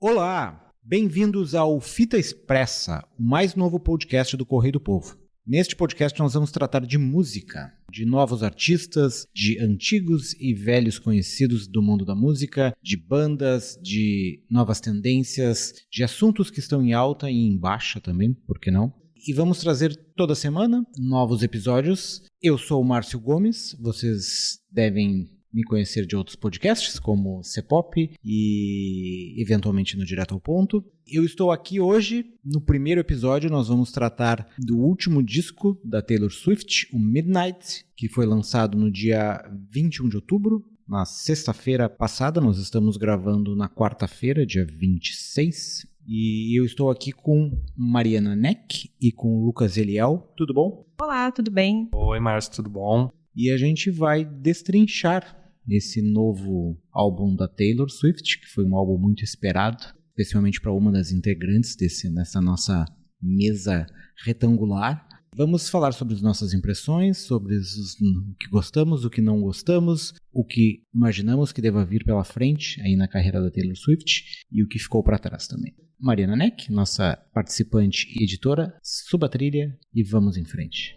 Olá, bem-vindos ao Fita Expressa, o mais novo podcast do Correio do Povo. Neste podcast nós vamos tratar de música, de novos artistas, de antigos e velhos conhecidos do mundo da música, de bandas, de novas tendências, de assuntos que estão em alta e em baixa também, por que não? E vamos trazer toda semana novos episódios. Eu sou o Márcio Gomes, vocês devem me conhecer de outros podcasts, como C-Pop e eventualmente no Direto ao Ponto. Eu estou aqui hoje, no primeiro episódio nós vamos tratar do último disco da Taylor Swift, o Midnight, que foi lançado no dia 21 de outubro, na sexta-feira passada. Nós estamos gravando na quarta-feira, dia 26. E eu estou aqui com Mariana Neck e com Lucas Eliel. Tudo bom? Olá, tudo bem? Oi, Márcio, tudo bom? E a gente vai destrinchar esse novo álbum da Taylor Swift, que foi um álbum muito esperado, especialmente para uma das integrantes dessa nossa mesa retangular. Vamos falar sobre as nossas impressões, sobre o que gostamos, o que não gostamos, o que imaginamos que deva vir pela frente aí na carreira da Taylor Swift e o que ficou para trás também. Mariana Neck, nossa participante e editora, suba a trilha e vamos em frente.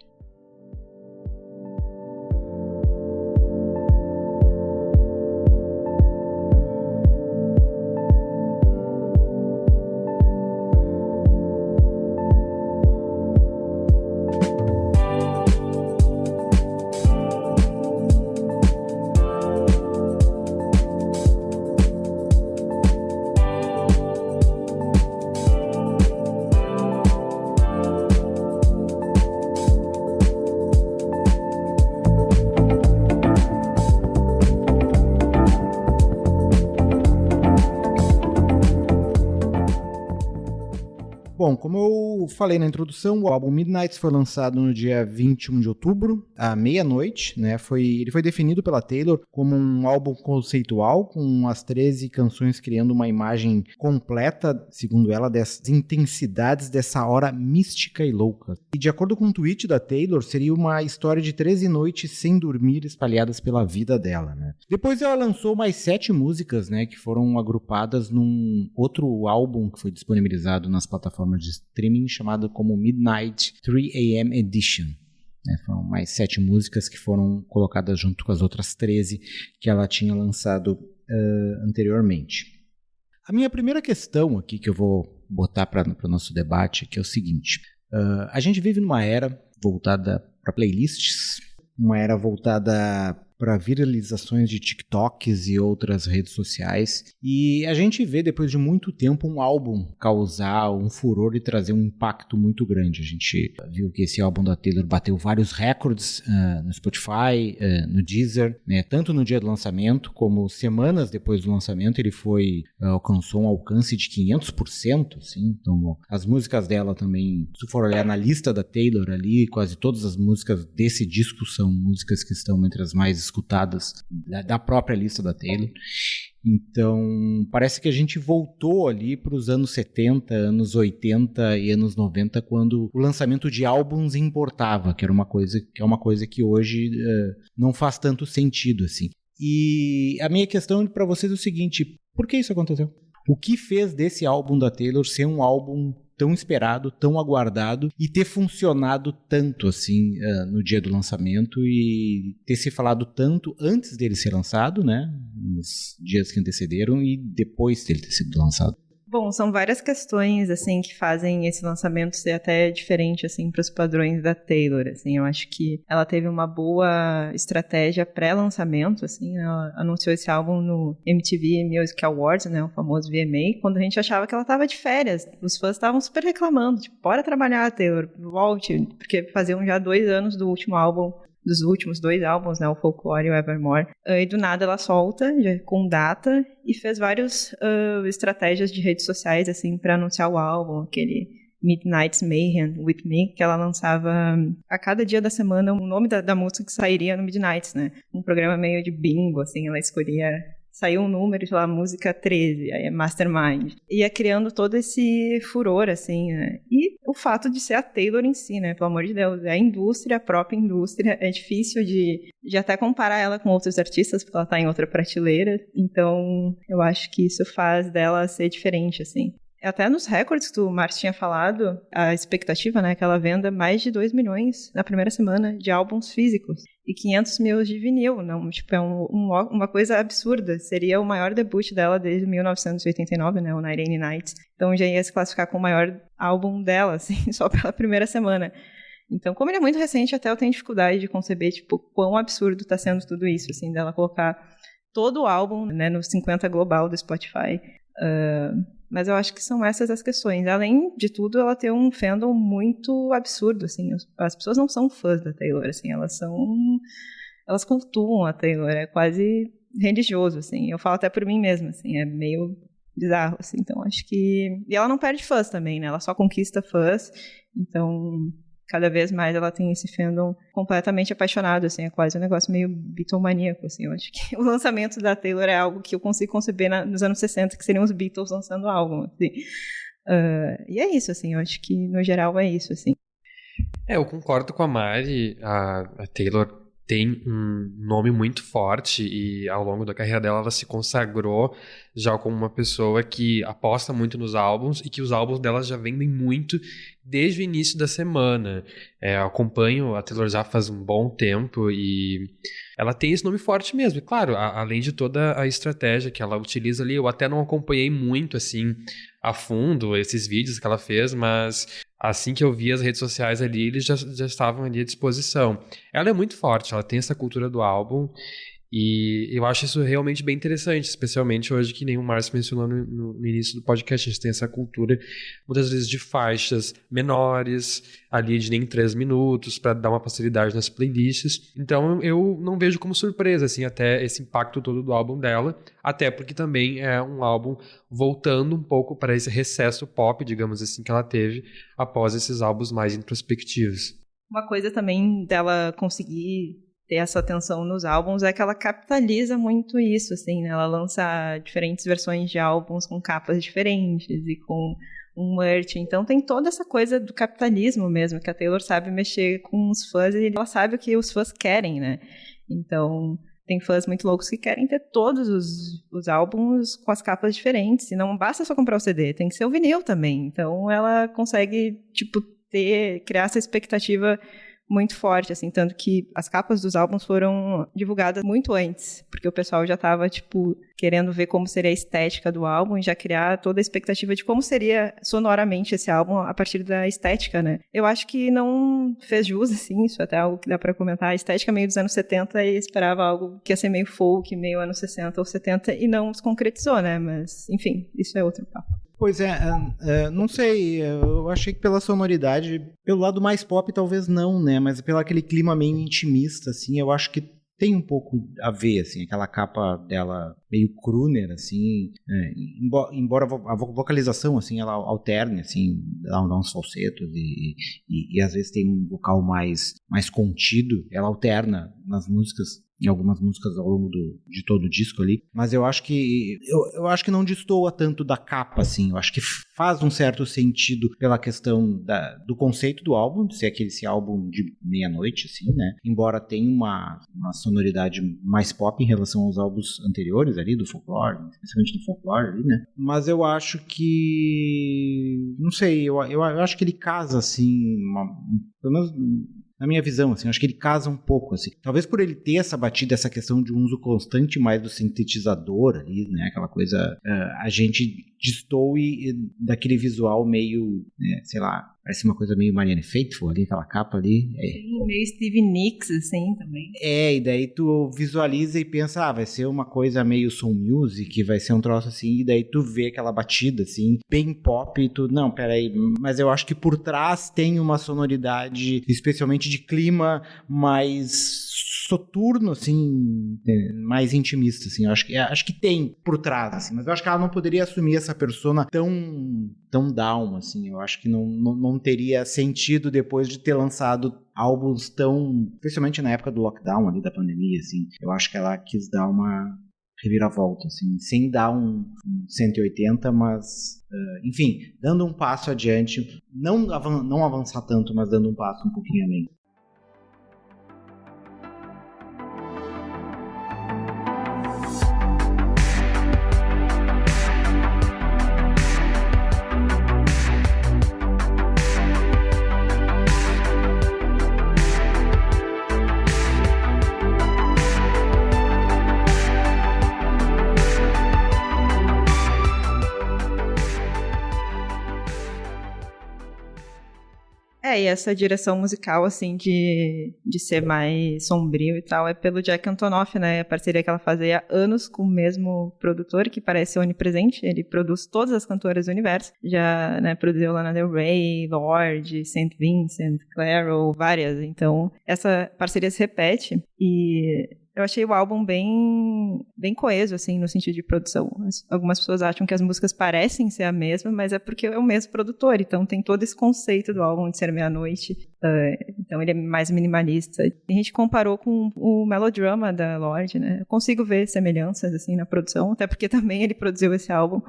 Bom, como eu falei na introdução, o álbum Midnight foi lançado no dia 21 de outubro, à meia-noite, né? Ele foi definido pela Taylor como um álbum conceitual, com as 13 canções criando uma imagem completa, segundo ela, das intensidades dessa hora mística e louca. E de acordo com um tweet da Taylor, seria uma história de 13 noites sem dormir espalhadas pela vida dela, né? Depois ela lançou mais 7 músicas, né, que foram agrupadas num outro álbum que foi disponibilizado nas plataformas de streaming, chamado como Midnight 3 AM Edition. Foram mais 7 músicas que foram colocadas junto com as outras 13 que ela tinha lançado anteriormente. A minha primeira questão aqui que eu vou botar para o nosso debate aqui é o seguinte: a gente vive numa era voltada para playlists, uma era voltada para viralizações de TikToks e outras redes sociais, e a gente vê depois de muito tempo um álbum causar um furor e trazer um impacto muito grande. A gente viu que esse álbum da Taylor bateu vários recordes no Spotify, no Deezer, né? Tanto no dia do lançamento como semanas depois do lançamento ele alcançou um alcance de 500%, assim. Então as músicas dela também, se for olhar na lista da Taylor ali, quase todas as músicas desse disco são músicas que estão entre as mais escutadas da própria lista da Taylor. Então, parece que a gente voltou ali para os anos 70, anos 80 e anos 90, quando o lançamento de álbuns importava, que é uma coisa que hoje não faz tanto sentido, assim. E a minha questão para vocês é o seguinte: por que isso aconteceu? O que fez desse álbum da Taylor ser um álbum tão esperado, tão aguardado e ter funcionado tanto assim no dia do lançamento e ter se falado tanto antes dele ser lançado, né, nos dias que antecederam e depois dele ter sido lançado? Bom, são várias questões, assim, que fazem esse lançamento ser até diferente, assim, para os padrões da Taylor, assim. Eu acho que ela teve uma boa estratégia pré-lançamento, assim, né? Ela anunciou esse álbum no MTV Music Awards, né, o famoso VMA, quando a gente achava que ela estava de férias. Os fãs estavam super reclamando, tipo, bora trabalhar, Taylor, volte, porque faziam já 2 anos do último álbum, dos últimos 2 álbuns, né, o Folklore e o Evermore, e do nada ela solta, já com data, e fez várias estratégias de redes sociais, assim, para anunciar o álbum, aquele Midnight's Mayhem With Me, que ela lançava a cada dia da semana o nome da música que sairia no Midnights, né, um programa meio de bingo, assim, ela escolhia saiu um número, sei lá, música 13, aí é Mastermind. Ia criando todo esse furor, assim, né? E o fato de ser a Taylor em si, né? Pelo amor de Deus, é a indústria, a própria indústria. É difícil de até comparar ela com outros artistas, porque ela tá em outra prateleira. Então, eu acho que isso faz dela ser diferente, assim. Até nos recordes que o Márcio tinha falado, a expectativa, né, que ela venda mais de 2 milhões na primeira semana de álbuns físicos e 500 mil de vinil. Não, tipo, é uma coisa absurda. Seria o maior debut dela desde 1989, né, o Night Rainy Nights. Então já ia se classificar com o maior álbum dela, assim, só pela primeira semana. Então, como ele é muito recente, até eu tenho dificuldade de conceber, tipo, quão absurdo tá sendo tudo isso, assim, dela colocar todo o álbum, né, no 50 global do Spotify. Mas eu acho que são essas as questões. Além de tudo, ela tem um fandom muito absurdo, assim. As pessoas não são fãs da Taylor, assim. Elas cultuam a Taylor. É quase religioso, assim. Eu falo até por mim mesma, assim. É meio bizarro, assim. Então, acho que... E ela não perde fãs também, né? Ela só conquista fãs. Então, cada vez mais ela tem esse fandom completamente apaixonado, assim. É quase um negócio meio Beatlemaníaco, assim. Eu acho que o lançamento da Taylor é algo que eu consigo conceber nos anos 60, que seriam os Beatles lançando álbum, assim. E é isso, assim. Eu acho que, no geral, é isso, assim. Eu concordo com a Mari. A Taylor tem um nome muito forte e ao longo da carreira dela ela se consagrou já como uma pessoa que aposta muito nos álbuns e que os álbuns dela já vendem muito desde o início da semana. Eu acompanho a Taylor já faz um bom tempo e ela tem esse nome forte mesmo. E claro, além de toda a estratégia que ela utiliza ali, eu até não acompanhei muito assim a fundo esses vídeos que ela fez, mas assim que eu vi as redes sociais ali, eles já estavam ali à disposição. Ela é muito forte, ela tem essa cultura do álbum e eu acho isso realmente bem interessante, especialmente hoje que nem o Márcio mencionou no início do podcast, a gente tem essa cultura muitas vezes de faixas menores, ali de nem 3 minutos, para dar uma facilidade nas playlists. Então eu não vejo como surpresa, assim, até esse impacto todo do álbum dela, até porque também é um álbum voltando um pouco para esse recesso pop, digamos assim, que ela teve após esses álbuns mais introspectivos. Uma coisa também dela conseguir ter essa atenção nos álbuns é que ela capitaliza muito isso, assim, né? Ela lança diferentes versões de álbuns com capas diferentes e com um merch. Então tem toda essa coisa do capitalismo mesmo, que a Taylor sabe mexer com os fãs e ela sabe o que os fãs querem, né? Então tem fãs muito loucos que querem ter todos os álbuns com as capas diferentes. E não basta só comprar o CD, tem que ser o vinil também. Então ela consegue, tipo, criar essa expectativa muito forte, assim, tanto que as capas dos álbuns foram divulgadas muito antes, porque o pessoal já estava, tipo, querendo ver como seria a estética do álbum e já criar toda a expectativa de como seria sonoramente esse álbum a partir da estética, né? Eu acho que não fez jus, assim, isso é até algo que dá pra comentar, a estética meio dos anos 70 e esperava algo que ia ser meio folk, meio anos 60 ou 70 e não se concretizou, né? Mas, enfim, isso é outro papo. Pois não sei, eu achei que pela sonoridade, pelo lado mais pop talvez não, né, mas pelo aquele clima meio intimista, assim, eu acho que tem um pouco a ver, assim, aquela capa dela meio crooner, assim, embora a vocalização, assim, ela alterne, assim, dá uns falsetos e às vezes tem um vocal mais contido, ela alterna nas músicas, em algumas músicas ao longo de todo o disco ali, mas eu acho que não destoa tanto da capa, assim, eu acho que faz um certo sentido pela questão do conceito do álbum, de ser esse álbum de meia-noite, assim, né, embora tenha uma sonoridade mais pop em relação aos álbuns anteriores ali, do Folklore, especialmente do Folklore ali, né, mas eu acho que, não sei, eu acho que ele casa, assim, pelo menos na minha visão, assim, acho que ele casa um pouco, assim. Talvez por ele ter essa batida, essa questão de um uso constante mais do sintetizador ali, né, aquela coisa, a gente destoe daquele visual meio, né, sei lá, parece uma coisa meio Marianne Faithfull ali, aquela capa ali. Sim, meio Stevie Nicks, assim, também. E daí tu visualiza e pensa, vai ser uma coisa meio soul music, vai ser um troço assim, e daí tu vê aquela batida, assim, bem pop, e tu, não, peraí, mas eu acho que por trás tem uma sonoridade, especialmente de clima mais soturno, assim, mais intimista, assim, eu acho que tem por trás, assim, mas eu acho que ela não poderia assumir essa persona tão down, assim, eu acho que não teria sentido depois de ter lançado álbuns especialmente na época do lockdown ali, da pandemia, assim, eu acho que ela quis dar uma reviravolta, assim, sem dar um 180, mas, enfim, dando um passo adiante, não avançar tanto, mas dando um passo um pouquinho além. E essa direção musical, assim, de ser mais sombrio e tal, é pelo Jack Antonoff, né? A parceria que ela fazia há anos com o mesmo produtor, que parece onipresente. Ele produz todas as cantoras do universo. Já, né, produziu Lana Del Rey, Lorde, St. Vincent, Clairo, várias. Então, essa parceria se repete e eu achei o álbum bem coeso, assim, no sentido de produção. Algumas pessoas acham que as músicas parecem ser a mesma, mas é porque é o mesmo produtor, então tem todo esse conceito do álbum de ser meia-noite. Então ele é mais minimalista. A gente comparou com o Melodrama da Lorde, né? Eu consigo ver semelhanças, assim, na produção, até porque também ele produziu esse álbum.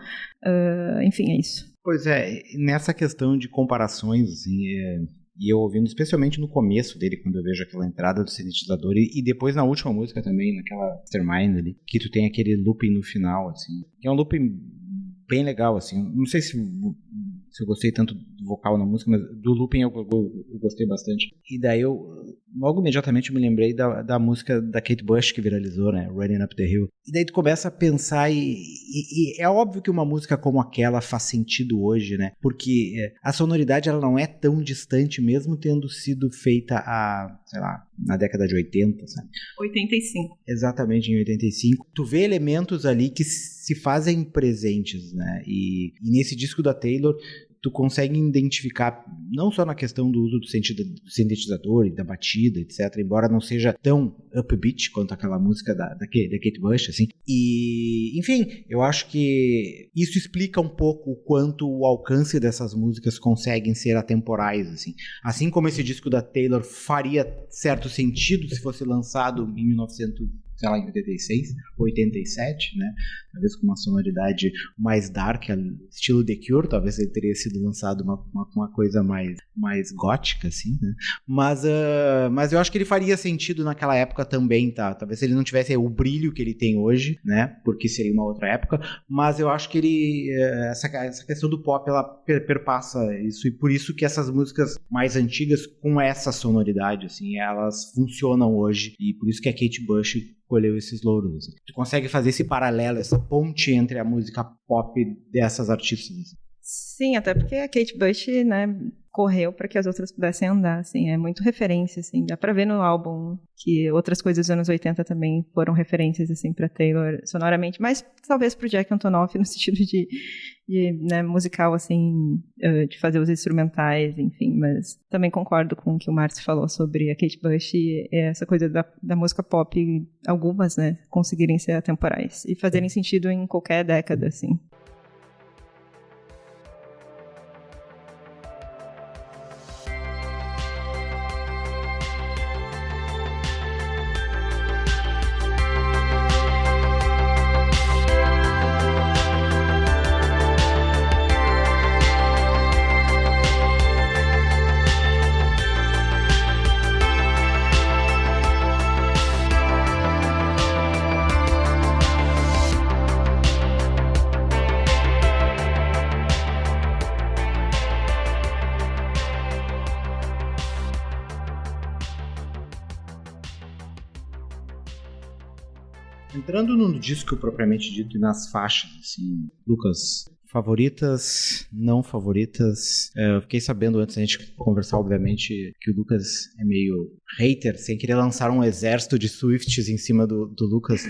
Enfim, é isso. Pois é, nessa questão de comparações, assim, e eu ouvindo, especialmente no começo dele, quando eu vejo aquela entrada do sintetizador, e depois na última música também, naquela Mastermind ali, que tu tem aquele looping no final, assim, que é um looping bem legal, assim, não sei se eu gostei tanto do vocal na música, mas do looping eu gostei bastante. E daí logo imediatamente eu me lembrei da música da Kate Bush que viralizou, né, Running Up the Hill. E daí tu começa a pensar e é óbvio que uma música como aquela faz sentido hoje, né, porque a sonoridade ela não é tão distante, mesmo tendo sido feita sei lá, na década de 80, sabe? 85. Exatamente, em 85. Tu vê elementos ali que se fazem presentes, né, e nesse disco da Taylor tu consegue identificar, não só na questão do uso do sintetizador e da batida, etc., embora não seja tão upbeat quanto aquela música da Kate Bush, assim. E, enfim, eu acho que isso explica um pouco o quanto o alcance dessas músicas conseguem ser atemporais, assim. Assim como esse disco da Taylor faria certo sentido se fosse lançado em 1986, 87, né? Talvez com uma sonoridade mais dark, estilo The Cure, talvez ele teria sido lançado uma coisa mais gótica, assim, né? Mas eu acho que ele faria sentido naquela época também, tá? Talvez ele não tivesse o brilho que ele tem hoje, né? Porque seria uma outra época, mas eu acho que essa questão do pop, ela perpassa isso, e por isso que essas músicas mais antigas, com essa sonoridade, assim, elas funcionam hoje, e por isso que a Kate Bush colheu esses louros. Assim. Tu consegue fazer esse paralelo, essa ponte entre a música pop dessas artistas. Assim. Sim, até porque a Kate Bush, né, correu para que as outras pudessem andar, assim, é muito referência, assim, dá para ver no álbum que outras coisas dos anos 80 também foram referências, assim, para Taylor sonoramente, mas talvez pro Jack Antonoff no sentido de né, musical, assim, de fazer os instrumentais, enfim, mas também concordo com o que o Márcio falou sobre a Kate Bush e essa coisa da música pop, algumas, né, conseguirem ser atemporais e fazerem sentido em qualquer década, assim. Entrando no disco propriamente dito e nas faixas, assim, Lucas, favoritas, não favoritas? Eu fiquei sabendo antes da gente conversar, obviamente, que o Lucas é meio hater, sem querer lançar um exército de Swifties em cima do Lucas,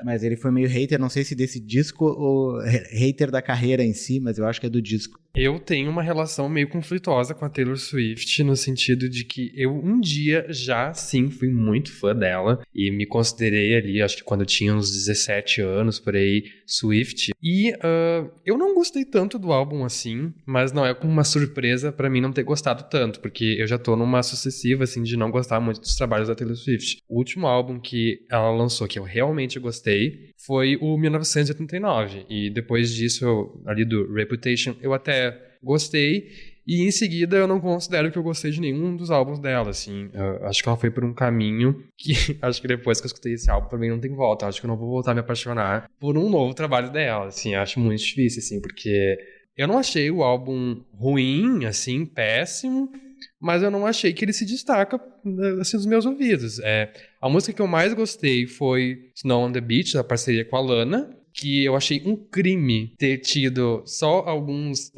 mas ele foi meio hater, não sei se desse disco ou hater da carreira em si, mas eu acho que é do disco. Eu tenho uma relação meio conflituosa com a Taylor Swift, no sentido de que eu um dia já, sim, fui muito fã dela e me considerei ali, acho que quando eu tinha uns 17 anos, por aí, Swift. E eu não gostei gostei tanto do álbum assim, mas não é como uma surpresa pra mim não ter gostado tanto, porque eu já tô numa sucessiva, assim, de não gostar muito dos trabalhos da Taylor Swift. O último álbum que ela lançou, que eu realmente gostei, foi o 1989. E depois disso, ali do Reputation, eu até gostei. E em seguida, eu não considero que eu gostei de nenhum dos álbuns dela, assim. Eu acho que ela foi por um caminho que acho que depois que eu escutei esse álbum, pra mim não tem volta. Eu acho que eu não vou voltar a me apaixonar por um novo trabalho dela, assim. Eu acho muito difícil, assim, porque eu não achei o álbum ruim, assim, péssimo, mas eu não achei que ele se destaca, assim, dos meus ouvidos. A música que eu mais gostei foi Snow on the Beach, da parceria com a Lana, que eu achei um crime ter tido só alguns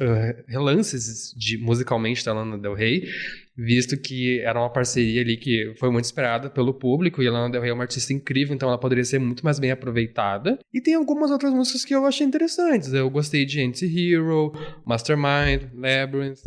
relances musicalmente da Lana Del Rey, visto que era uma parceria ali que foi muito esperada pelo público, e a Lana Del Rey é uma artista incrível, então ela poderia ser muito mais bem aproveitada. E tem algumas outras músicas que eu achei interessantes. Eu gostei de Anti-Hero, Mastermind, Labyrinth.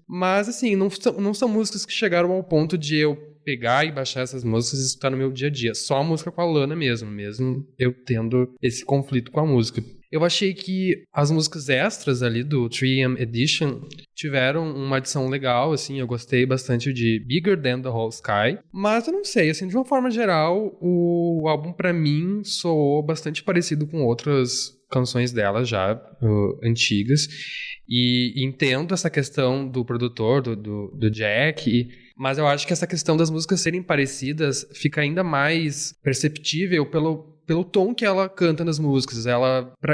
Mas, assim, não são músicas que chegaram ao ponto de eu pegar e baixar essas músicas e escutar no meu dia a dia. Só a música com a Lana mesmo eu tendo esse conflito com a música. Eu achei que as músicas extras ali do 3am Edition tiveram uma adição legal, assim, eu gostei bastante de Bigger Than the Whole Sky, mas eu não sei, assim, de uma forma geral, o álbum pra mim soou bastante parecido com outras canções dela já antigas, e entendo essa questão do produtor, do Jack, mas eu acho que essa questão das músicas serem parecidas fica ainda mais perceptível pelo tom que ela canta nas músicas.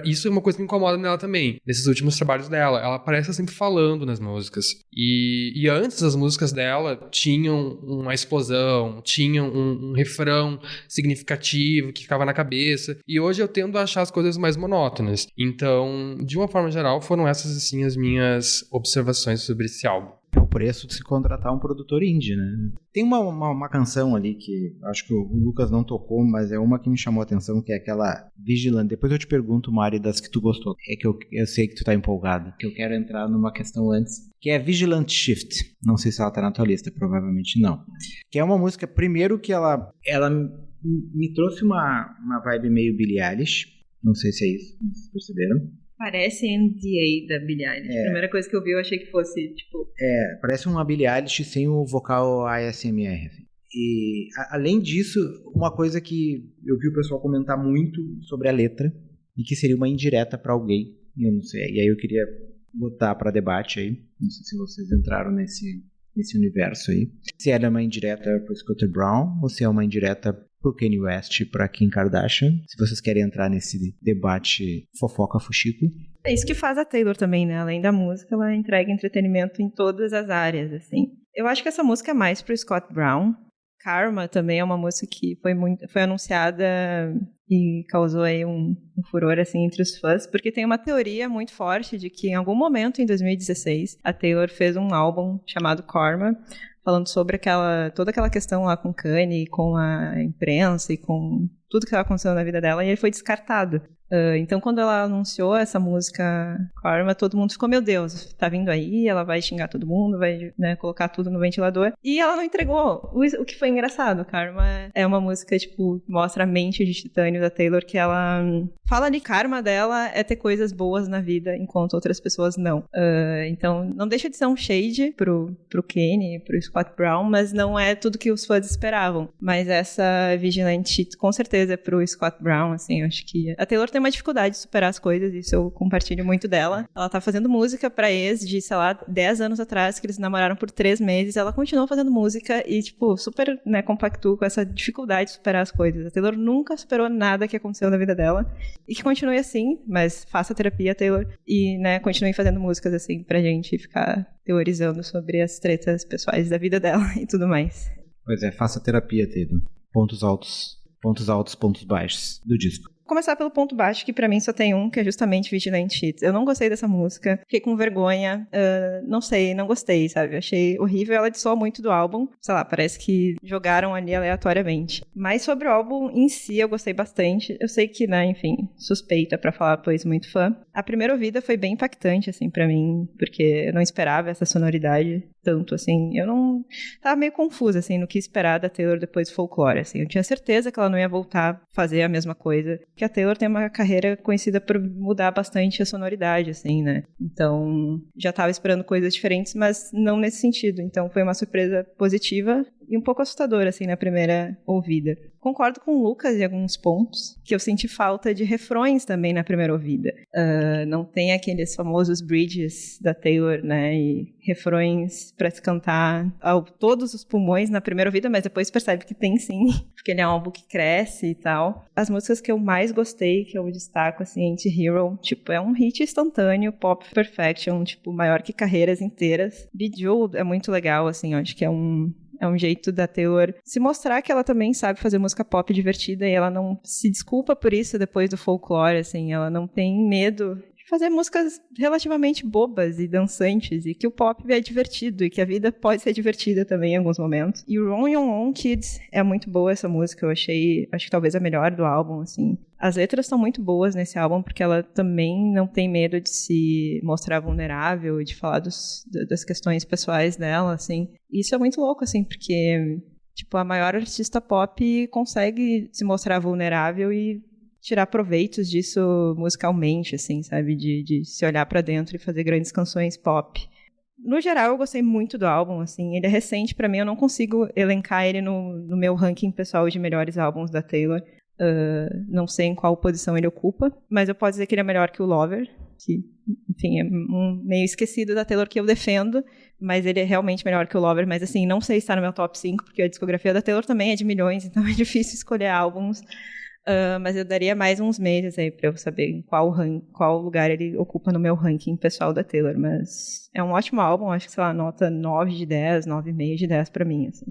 Isso é uma coisa que me incomoda nela também. Nesses últimos trabalhos dela, ela parece estar sempre falando nas músicas. E antes as músicas dela tinham uma explosão, tinham um refrão significativo que ficava na cabeça. E hoje eu tendo a achar as coisas mais monótonas. Então, de uma forma geral, foram essas, assim, as minhas observações sobre esse álbum. É o preço de se contratar um produtor indie, né? Tem uma canção ali que acho que o Lucas não tocou, mas é uma que me chamou a atenção, que é aquela Vigilant. Depois eu te pergunto, Mari, das que tu gostou. É que eu sei que tu tá empolgada. Que eu quero entrar numa questão antes, que é Vigilant Shift. Não sei se ela tá na tua lista, provavelmente não. Que é uma música, primeiro que ela me trouxe uma vibe meio Billie Eilish. Não sei se é isso, vocês perceberam? Parece NDA da Billie Eilish. A primeira coisa que eu vi, eu achei que fosse, tipo... parece uma Billie Eilish sem o vocal ASMR. Assim. E, além disso, uma coisa que eu vi o pessoal comentar muito sobre a letra, e que seria uma indireta pra alguém, eu não sei. E aí eu queria botar pra debate aí, não sei se vocês entraram nesse universo aí. Se ela é uma indireta pro Scooter Braun, ou se é uma indireta pro Kanye West e pra Kim Kardashian. Se vocês querem entrar nesse debate fofoca fuxico. É isso que faz a Taylor também, né? Além da música, ela entrega entretenimento em todas as áreas, assim. Eu acho que essa música é mais pro Scott Brown. Karma também é uma música que foi anunciada e causou aí um furor, assim, entre os fãs, porque tem uma teoria muito forte de que em algum momento em 2016 a Taylor fez um álbum chamado Karma, falando sobre toda aquela questão lá com Kanye, com a imprensa e com tudo que estava acontecendo na vida dela, e ele foi descartado. Então, quando ela anunciou essa música Karma, todo mundo ficou, meu Deus, tá vindo aí, ela vai xingar todo mundo, vai, né, colocar tudo no ventilador. E ela não entregou. O que foi engraçado, Karma é uma música, tipo, mostra a mente de titânio da Taylor, que ela fala ali, karma dela é ter coisas boas na vida, enquanto outras pessoas não. Então, não deixa de ser um shade pro Kanye, pro Scott Brown, mas não é tudo que os fãs esperavam. Mas essa Vigilante, com certeza, é pro Scott Brown, assim, eu acho que a Taylor tem uma dificuldade de superar as coisas, isso eu compartilho muito dela. Ela tá fazendo música pra ex de, sei lá, 10 anos atrás, que eles namoraram por 3 meses, ela continuou fazendo música e, tipo, super, né, compactua com essa dificuldade de superar as coisas. A Taylor nunca superou nada que aconteceu na vida dela, e que continue assim, mas faça terapia, Taylor, e, né, continue fazendo músicas, assim, pra gente ficar teorizando sobre as tretas pessoais da vida dela e tudo mais. Pois é, faça terapia, Taylor. Pontos altos, pontos baixos do disco. Vou começar pelo ponto baixo, que pra mim só tem um, que é justamente Vigilante Cheats. Eu não gostei dessa música, fiquei com vergonha, não sei, não gostei, sabe? Achei horrível, ela dissoa muito do álbum, sei lá, parece que jogaram ali aleatoriamente. Mas sobre o álbum em si, eu gostei bastante. Eu sei que, né, enfim, suspeita pra falar, pois muito fã. A primeira ouvida foi bem impactante, assim, pra mim, porque eu não esperava essa sonoridade. tanto, assim. Eu não... Tava meio confusa, assim, no que esperar da Taylor depois do Folklore, assim. Eu tinha certeza que ela não ia voltar a fazer a mesma coisa. Porque a Taylor tem uma carreira conhecida por mudar bastante a sonoridade, assim, né? Então, já tava esperando coisas diferentes, mas não nesse sentido. Então, foi uma surpresa positiva e um pouco assustadora, assim, na primeira ouvida. Concordo com o Lucas em alguns pontos, que eu senti falta de refrões também na primeira ouvida. Não tem aqueles famosos bridges da Taylor, né, e refrões pra se cantar todos os pulmões na primeira ouvida, mas depois percebe que tem sim, porque ele é um álbum que cresce e tal. As músicas que eu mais gostei, que eu destaco, assim, Anti-Hero, tipo, é um hit instantâneo, Pop Perfection, tipo, maior que carreiras inteiras. Bejeweled é muito legal, assim, eu acho que é um jeito da Taylor se mostrar que ela também sabe fazer música pop divertida e ela não se desculpa por isso depois do Folklore, assim, ela não tem medo de fazer músicas relativamente bobas e dançantes e que o pop é divertido e que a vida pode ser divertida também em alguns momentos. E o Run Your Own Kids é muito boa essa música, acho que talvez a melhor do álbum, assim. As letras são muito boas nesse álbum porque ela também não tem medo de se mostrar vulnerável e de falar das questões pessoais dela, assim. E isso é muito louco, assim, porque, tipo, a maior artista pop consegue se mostrar vulnerável e tirar proveitos disso musicalmente, assim, sabe? De se olhar pra dentro e fazer grandes canções pop. No geral, eu gostei muito do álbum, assim. Ele é recente pra mim, eu não consigo elencar ele no meu ranking pessoal de melhores álbuns da Taylor. Não sei em qual posição ele ocupa, mas eu posso dizer que ele é melhor que o Lover, que, enfim, é um meio esquecido da Taylor que eu defendo, mas ele é realmente melhor que o Lover, mas assim, não sei se está no meu top 5, porque a discografia da Taylor também é de milhões, então é difícil escolher álbuns, mas eu daria mais uns meses aí pra eu saber em qual lugar ele ocupa no meu ranking pessoal da Taylor, mas é um ótimo álbum, acho que, sei lá, nota 9 de 10, 9,5 de 10 pra mim, assim.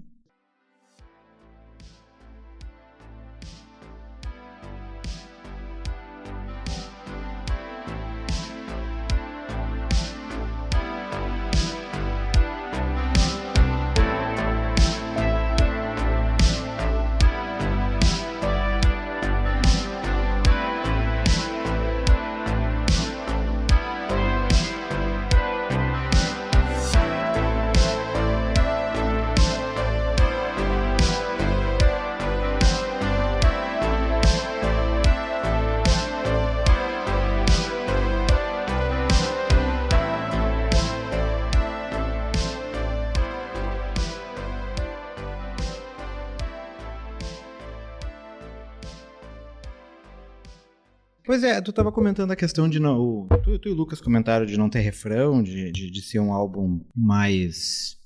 Pois é, tu tava comentando a questão de não... Tu e o Lucas comentaram de não ter refrão, de ser um álbum mais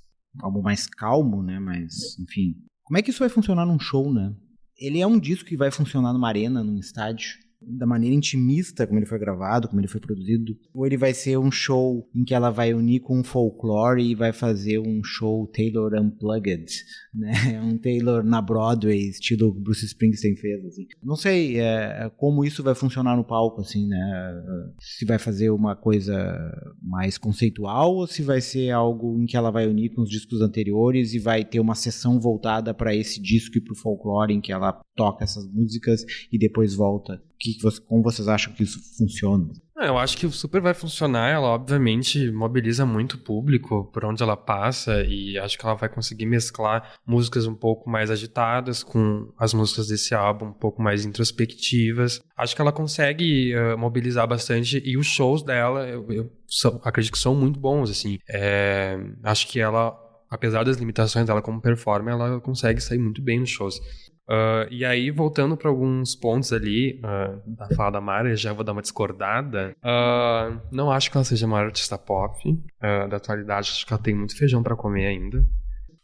calmo, né? Mas, enfim... Como é que isso vai funcionar num show, né? Ele é um disco que vai funcionar numa arena, num estádio, da maneira intimista como ele foi gravado, como ele foi produzido, ou ele vai ser um show em que ela vai unir com o folclore e vai fazer um show Taylor Unplugged, né? Um Taylor na Broadway, estilo Bruce Springsteen fez, assim. Não sei como isso vai funcionar no palco, assim, né? Se vai fazer uma coisa mais conceitual ou se vai ser algo em que ela vai unir com os discos anteriores e vai ter uma sessão voltada para esse disco e pro folclore em que ela toca essas músicas e depois volta. Como vocês acham que isso funciona? Eu acho que super vai funcionar. Ela obviamente mobiliza muito o público por onde ela passa e acho que ela vai conseguir mesclar músicas um pouco mais agitadas com as músicas desse álbum um pouco mais introspectivas. Acho que ela consegue mobilizar bastante e os shows dela eu acredito que são muito bons, assim. Acho que ela, apesar das limitações dela como performer, ela consegue sair muito bem nos shows. E aí, voltando para alguns pontos ali da fala da Mari, já vou dar uma discordada. Não acho que ela seja a maior artista pop da atualidade, acho que ela tem muito feijão para comer ainda.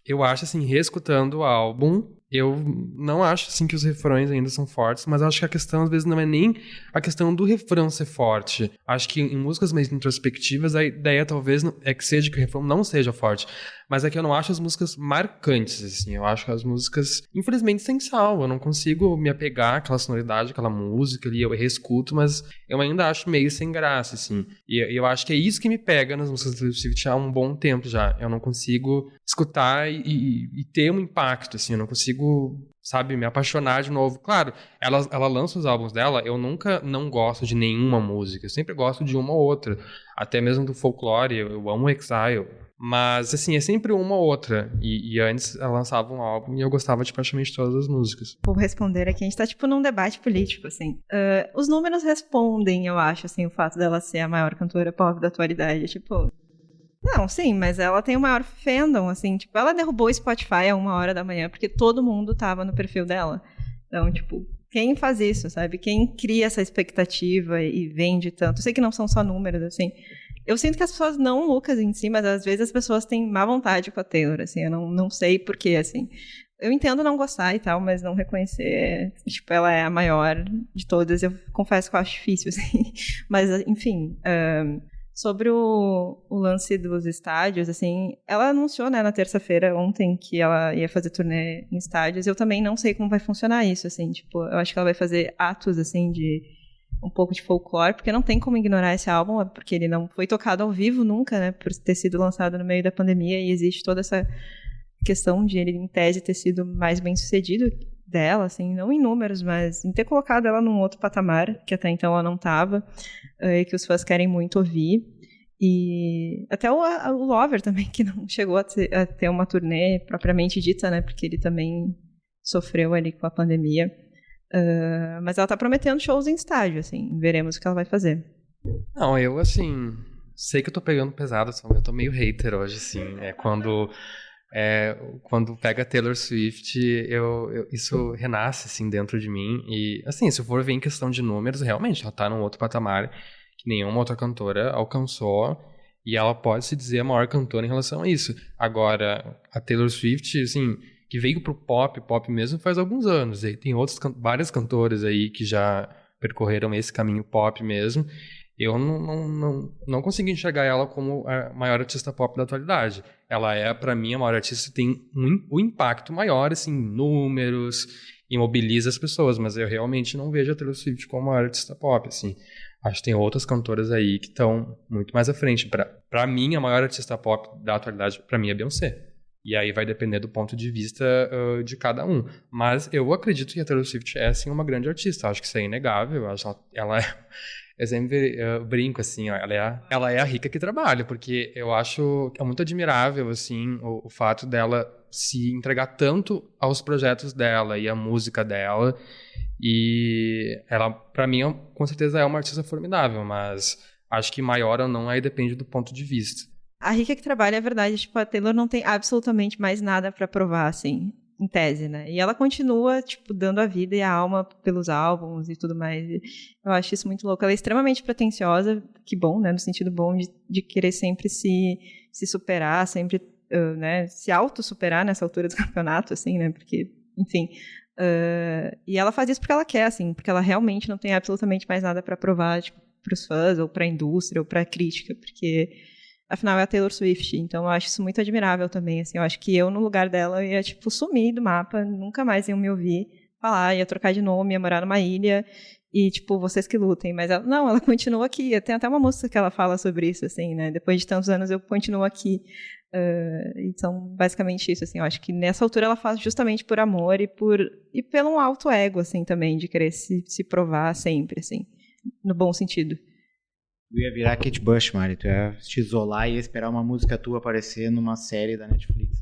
Eu acho, assim, reescutando o álbum, eu não acho, assim, que os refrões ainda são fortes, mas acho que a questão, às vezes, não é nem a questão do refrão ser forte. Acho que em músicas mais introspectivas, a ideia talvez é que seja que o refrão não seja forte. Mas é que eu não acho as músicas marcantes, assim. Eu acho que as músicas, infelizmente, sem sal. Eu não consigo me apegar àquela sonoridade, àquela música ali. Eu reescuto, mas eu ainda acho meio sem graça, assim. E eu acho que é isso que me pega nas músicas do Taylor Swift há um bom tempo já. Eu não consigo escutar e ter um impacto, assim. Eu não consigo, sabe, me apaixonar de novo. Claro, ela lança os álbuns dela, eu nunca não gosto de nenhuma música. Eu sempre gosto de uma ou outra. Até mesmo do folclore, eu amo Exile. Mas, assim, é sempre uma ou outra. E antes ela lançava um álbum e eu gostava de praticamente todas as músicas. Vou responder aqui, a gente tá, tipo, num debate político, assim. Os números respondem, eu acho, assim, o fato dela ser a maior cantora pop da atualidade. Tipo, não, sim, mas ela tem o maior fandom, assim. Tipo, ela derrubou o Spotify a 1h da manhã porque todo mundo tava no perfil dela. Então, tipo, quem faz isso, sabe? Quem cria essa expectativa e vende tanto? Eu sei que não são só números, assim. Eu sinto que as pessoas, não Lucas em si, mas às vezes as pessoas têm má vontade com a Taylor, assim, eu não sei porquê, assim. Eu entendo não gostar e tal, mas não reconhecer, tipo, ela é a maior de todas, eu confesso que eu acho difícil, assim. Mas, enfim, sobre o lance dos estádios, assim, ela anunciou, né, na terça-feira, ontem, que ela ia fazer turnê em estádios, eu também não sei como vai funcionar isso, assim, tipo, eu acho que ela vai fazer atos, assim, de um pouco de folclore, porque não tem como ignorar esse álbum, porque ele não foi tocado ao vivo nunca, né, por ter sido lançado no meio da pandemia, e existe toda essa questão de ele, em tese, ter sido mais bem sucedido dela, assim, não em números, mas em ter colocado ela num outro patamar, que até então ela não estava, e que os fãs querem muito ouvir. E até o Lover também, que não chegou a ter uma turnê propriamente dita, né, porque ele também sofreu ali com a pandemia. Mas ela tá prometendo shows em estádio, assim, veremos o que ela vai fazer. Não, eu, assim, sei que eu tô pegando pesado, eu tô meio hater hoje, assim, quando pega Taylor Swift, isso renasce, assim, dentro de mim, e, assim, se eu for ver em questão de números, realmente, ela tá num outro patamar que nenhuma outra cantora alcançou, e ela pode se dizer a maior cantora em relação a isso. Agora, a Taylor Swift, assim, que veio pro pop mesmo faz alguns anos. E tem várias cantoras aí que já percorreram esse caminho pop mesmo. Eu não consigo enxergar ela como a maior artista pop da atualidade. Ela é, pra mim, a maior artista, tem um impacto maior, assim, em números, e mobiliza as pessoas, mas eu realmente não vejo a Taylor Swift como a maior artista pop, assim. Acho que tem outras cantoras aí que estão muito mais à frente. Pra mim, a maior artista pop da atualidade, pra mim, é Beyoncé. E aí vai depender do ponto de vista de cada um. Mas eu acredito que a Taylor Swift é, sim, uma grande artista. Acho que isso é inegável. Ela é... Eu sempre brinco, assim, ó, ela é a rica que trabalha, porque eu acho que é muito admirável, assim, o fato dela se entregar tanto aos projetos dela e à música dela. E ela, pra mim, com certeza é uma artista formidável, mas acho que maior ou não aí depende do ponto de vista. A rica que trabalha é verdade, tipo, a Taylor não tem absolutamente mais nada pra provar, assim, em tese, né? E ela continua, tipo, dando a vida e a alma pelos álbuns e tudo mais. E eu acho isso muito louco. Ela é extremamente pretensiosa, que bom, né? No sentido bom de querer sempre se superar, sempre, né? Se auto-superar nessa altura do campeonato, assim, né? Porque, enfim... e ela faz isso porque ela quer, assim, porque ela realmente não tem absolutamente mais nada pra provar, tipo, pros fãs, ou pra indústria, ou pra crítica, porque... Afinal, é a Taylor Swift, então eu acho isso muito admirável também, assim, eu acho que eu, no lugar dela, ia, tipo, sumir do mapa, nunca mais iam me ouvir falar, ia trocar de nome, ia morar numa ilha, e, tipo, vocês que lutem, mas ela, não, ela continua aqui, tem até uma música que ela fala sobre isso, assim, né, depois de tantos anos eu continuo aqui, então, basicamente isso, assim, eu acho que nessa altura ela faz justamente por amor e pelo um alto ego, assim, também, de querer se provar sempre, assim, no bom sentido. Tu ia virar Kate Bush, Mari. Tu ia te isolar e ia esperar uma música tua aparecer numa série da Netflix.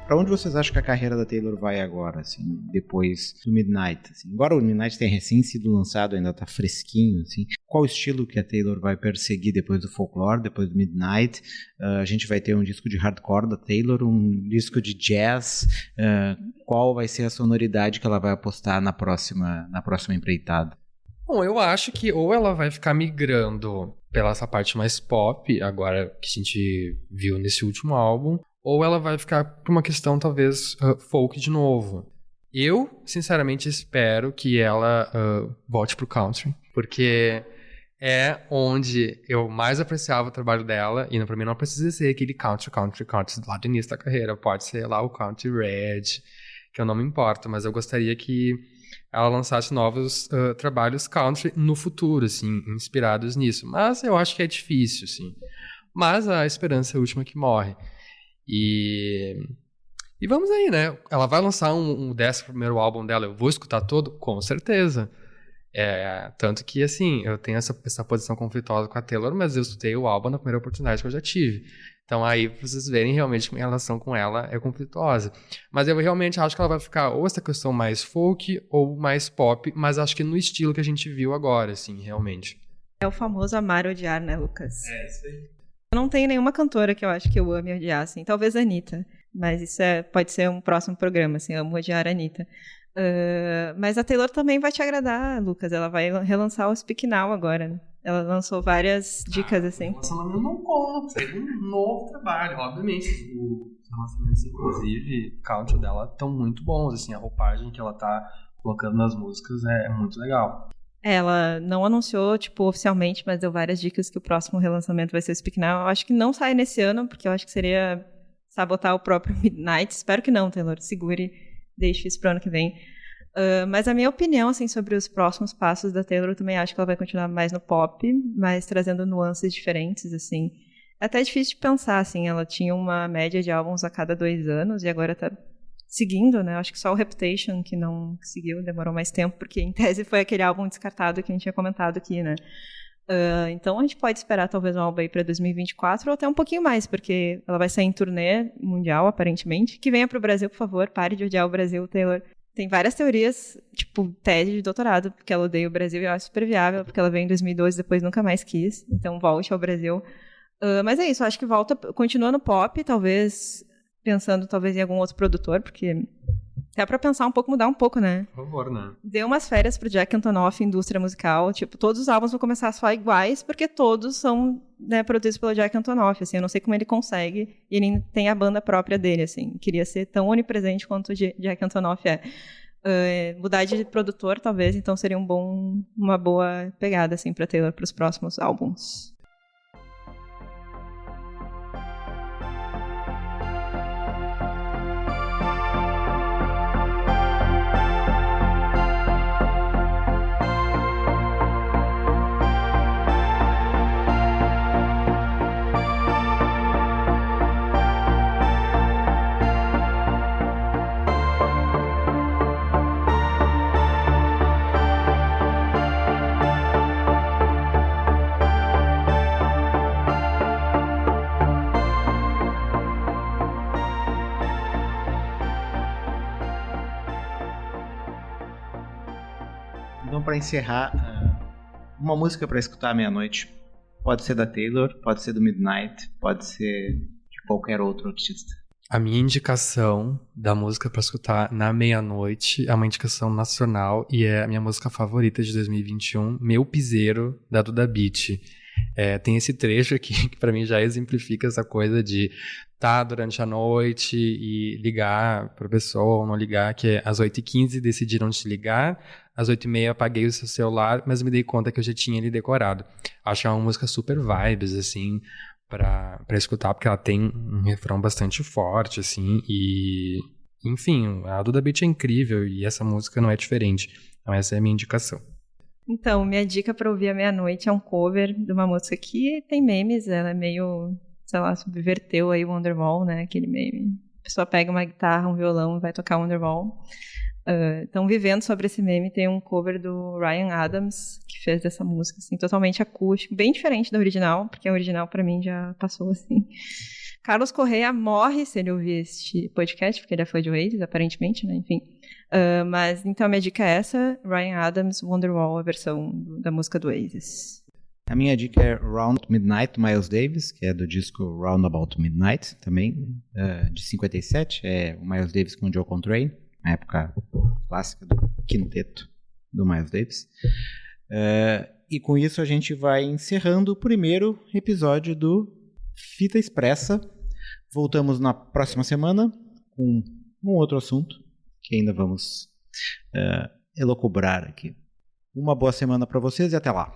Pra onde vocês acham que a carreira da Taylor vai agora, assim, depois do Midnight? Assim? Embora o Midnight tenha recém sido lançado, ainda tá fresquinho, assim. Qual o estilo que a Taylor vai perseguir depois do Folklore, depois do Midnight? A gente vai ter um disco de hardcore da Taylor, um disco de jazz. Qual vai ser a sonoridade que ela vai apostar na próxima empreitada? Bom, eu acho que ou ela vai ficar migrando pela essa parte mais pop, agora que a gente viu nesse último álbum, ou ela vai ficar por uma questão, talvez, folk de novo. Eu, sinceramente, espero que ela volte pro country, porque é onde eu mais apreciava o trabalho dela, e pra mim não precisa ser aquele country lá do início da carreira, pode ser lá o country red, que eu não me importo, mas eu gostaria que ela lançasse novos trabalhos country no futuro, assim, inspirados nisso. Mas eu acho que é difícil, assim. Mas a esperança é a última que morre. E vamos aí, né? Ela vai lançar um 11º álbum dela, eu vou escutar todo? Com certeza. Tanto que, assim, eu tenho essa posição conflituosa com a Taylor, mas eu escutei o álbum na primeira oportunidade que eu já tive. Então aí vocês verem realmente que minha relação com ela é conflituosa. Mas eu realmente acho que ela vai ficar ou essa questão mais folk ou mais pop, mas acho que no estilo que a gente viu agora, assim, realmente. É o famoso amar e odiar, né, Lucas? É, isso aí. Eu não tenho nenhuma cantora que eu acho que eu ame e odiar, assim. Talvez a Anitta. Mas isso pode ser um próximo programa, assim, eu amo odiar a Anitta. Mas a Taylor também vai te agradar, Lucas. Ela vai relançar o Speak Now agora, né? Ela lançou várias dicas, assim. O lançamento não conta, é um novo trabalho, obviamente. Os lançamentos, inclusive, country dela estão muito bons, assim, a roupagem que ela tá colocando nas músicas é muito legal. Ela não anunciou, tipo, oficialmente, mas deu várias dicas que o próximo relançamento vai ser o Speak Now. Eu acho que não sai nesse ano, porque eu acho que seria sabotar o próprio Midnight. Espero que não, Taylor. Segure, deixe isso pro ano que vem. Mas a minha opinião, assim, sobre os próximos passos da Taylor, eu também acho que ela vai continuar mais no pop, mas trazendo nuances diferentes, assim. É até difícil de pensar, assim, ela tinha uma média de álbuns a cada 2 anos e agora tá seguindo, né? Acho que só o Reputation que não seguiu, demorou mais tempo, porque em tese foi aquele álbum descartado que a gente tinha comentado aqui, né? Então a gente pode esperar talvez um álbum aí pra 2024 ou até um pouquinho mais, porque ela vai sair em turnê mundial, aparentemente. Que venha pro Brasil, por favor, pare de odiar o Brasil, Taylor. Tem várias teorias, tipo, tese de doutorado, porque ela odeia o Brasil e eu acho super viável, porque ela veio em 2012 e depois nunca mais quis. Então volte ao Brasil. Mas é isso, acho que continua no pop, talvez pensando talvez em algum outro produtor, porque é pra pensar um pouco, mudar um pouco, né? Por favor, né? Deu umas férias pro Jack Antonoff, indústria musical. Tipo, todos os álbuns vão começar a soar iguais, porque todos são, né, produzidos pelo Jack Antonoff, assim. Eu não sei como ele consegue, e ele tem a banda própria dele, assim. Queria ser tão onipresente quanto o Jack Antonoff é. Mudar de produtor, talvez, então seria uma boa pegada, assim, pra Taylor pros próximos álbuns. Então, para encerrar, uma música para escutar à meia-noite. Pode ser da Taylor, pode ser do Midnight, pode ser de qualquer outro artista. A minha indicação da música para escutar na meia-noite é uma indicação nacional e é a minha música favorita de 2021, Meu Piseiro, da Duda Beat. Tem esse trecho aqui que para mim já exemplifica essa coisa de estar durante a noite e ligar para a pessoa ou não ligar, que é às 8h15 decidiram te ligar, às 8h30 apaguei o seu celular, mas me dei conta que eu já tinha ele decorado. Acho que é uma música super vibes, assim, pra escutar, porque ela tem um refrão bastante forte, assim, e enfim, a Duda Beat é incrível e essa música não é diferente. Então essa é a minha indicação. Então, minha dica pra ouvir à meia-noite é um cover de uma música que tem memes, ela é meio, sei lá, subverteu aí o Wonderwall, né, aquele meme. A pessoa pega uma guitarra, um violão e vai tocar Wonderwall. Então, vivendo sobre esse meme, tem um cover do Ryan Adams, que fez essa música, assim, totalmente acústico, bem diferente da original, porque a original pra mim já passou, assim. Carlos Correia morre se ele ouvir este podcast, porque ele é fã de Oasis, aparentemente, né, enfim. Mas, então, a minha dica é essa, Ryan Adams, Wonderwall, a versão da música do Oasis. A minha dica é Round Midnight, do Miles Davis, que é do disco Roundabout Midnight, também, de 57, é o Miles Davis com o Joe Coltrane, na época clássica do quinteto do Miles Davis. E com isso a gente vai encerrando o primeiro episódio do Fita Expressa. Voltamos na próxima semana com um outro assunto que ainda vamos elocubrar aqui. Uma boa semana para vocês e até lá.